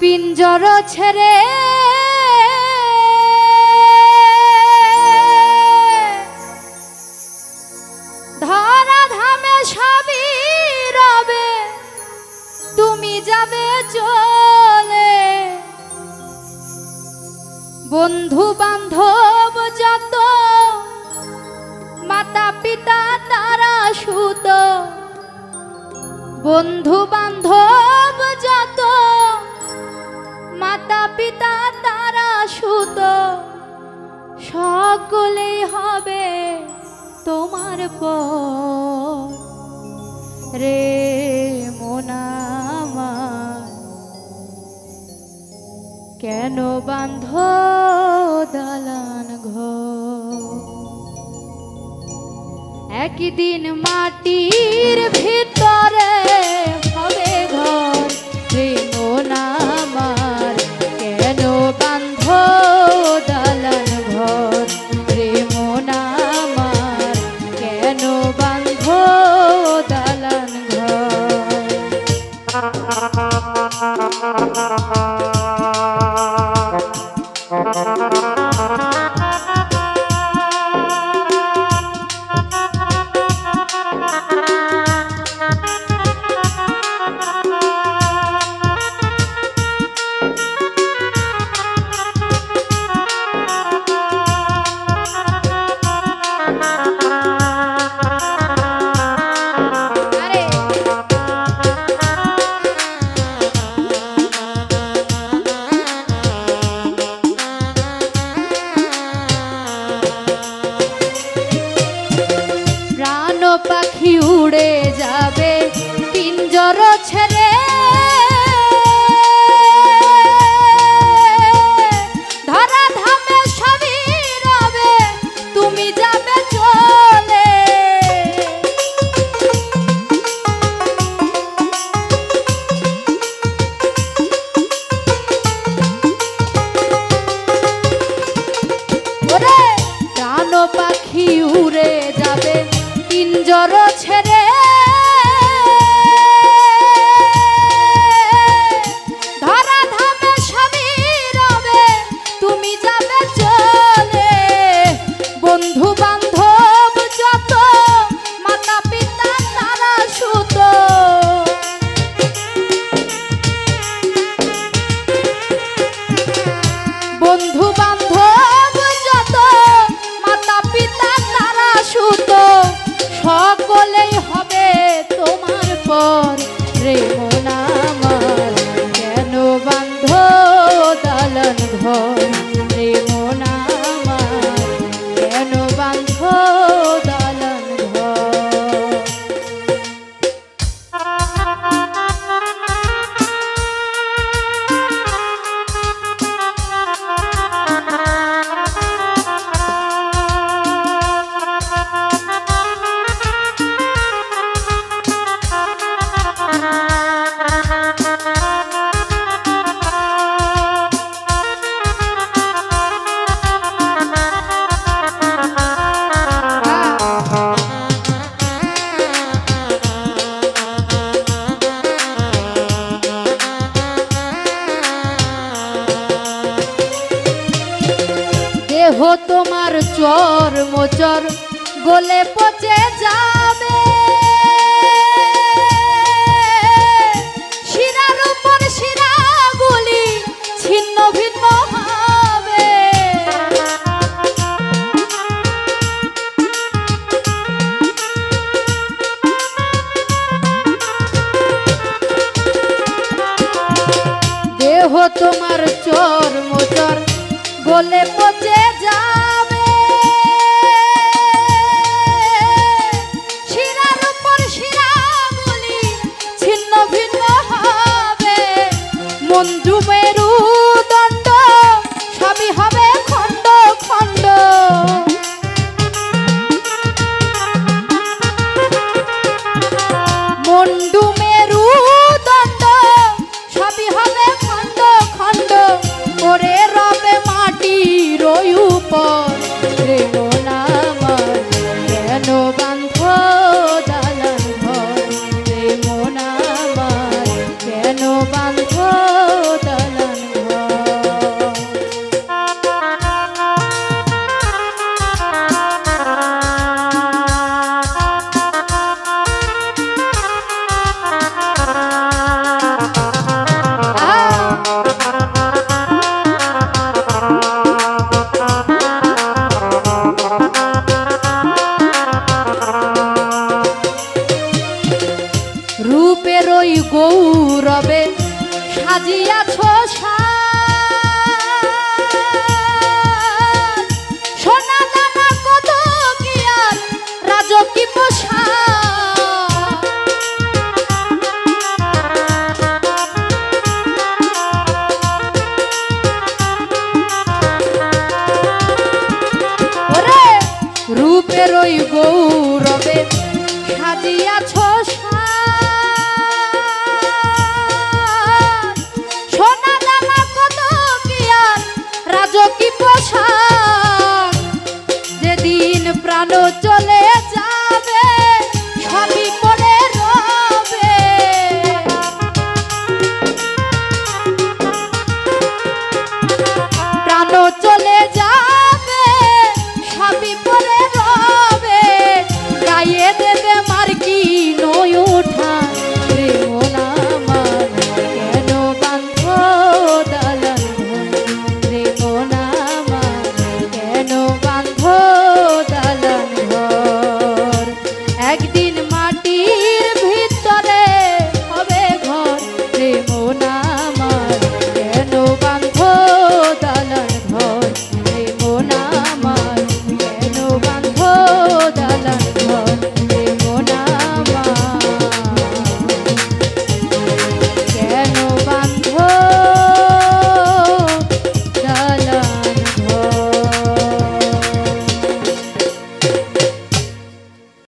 পিঞ্জর ছেড়ে ধরা ধামে সবই রবে, তুমি যাবে চলে। বন্ধু বান্ধব যত, মাতা পিতা তারা সুত। বন্ধু বান্ধব যত, মাতা পিতা তারা সুত। সকলেই হবে তোমার পর রে মন আমার। কেন বাঁধ দালান ঘর? একদিন মাটির ভিতরে হবে ঘর রে মন আমার। কেন বাঁধ দালান ঘর রে মন আমার? কেন বাঁধ দালান ঘর? পাখি উড়ে যাবে পিঞ্জর ছেড়ে, ধরা ধামে সবই রবে, তুমি যাবে চলে। ওরে প্রাণ পাখি উড়ে যাবে পিঞ্জর ছেড়ে, ধরা ধামে সবই রবে, তুমি যাবে চলে। বন্ধু বান্ধব যত, মাতা পিতা তারা সুত। বন্ধু বান্ধব যত, মাতা পিতা তারা সুত। সকলেই হবে তোমার পর রে মন আমার। কেন বাঁধ দালান ঘর রে মন আমার? কেন বাঁধ দালান ঘর? দেহ তোমার চর মোচর গলে পচে যাবে, শিরার উপর শিরাগুলি ছিন্ন ভিন্ন হবে। দেহ তোমার চর মোচর গলে পচে যাবে, শিরার উপর শিরাগুলি ছিন্ন ভিন্ন হবে। মঞ্জু মেরুদণ্ড সবই হবে খণ্ড খণ্ড। মন্ডু মেরুদণ্ড সবই হবে খণ্ড খণ্ড। ওরে রবে মাটির উপর রে মন আমার। কেন বাঁধ দালান ঘর রে মন আমার? কেন বাঁধ দালান দিয়াছ সাজ সোনা দানা কত কি আর রাজকী পোশাক ওরে রূপের ওই গৌরবে সাজিয়া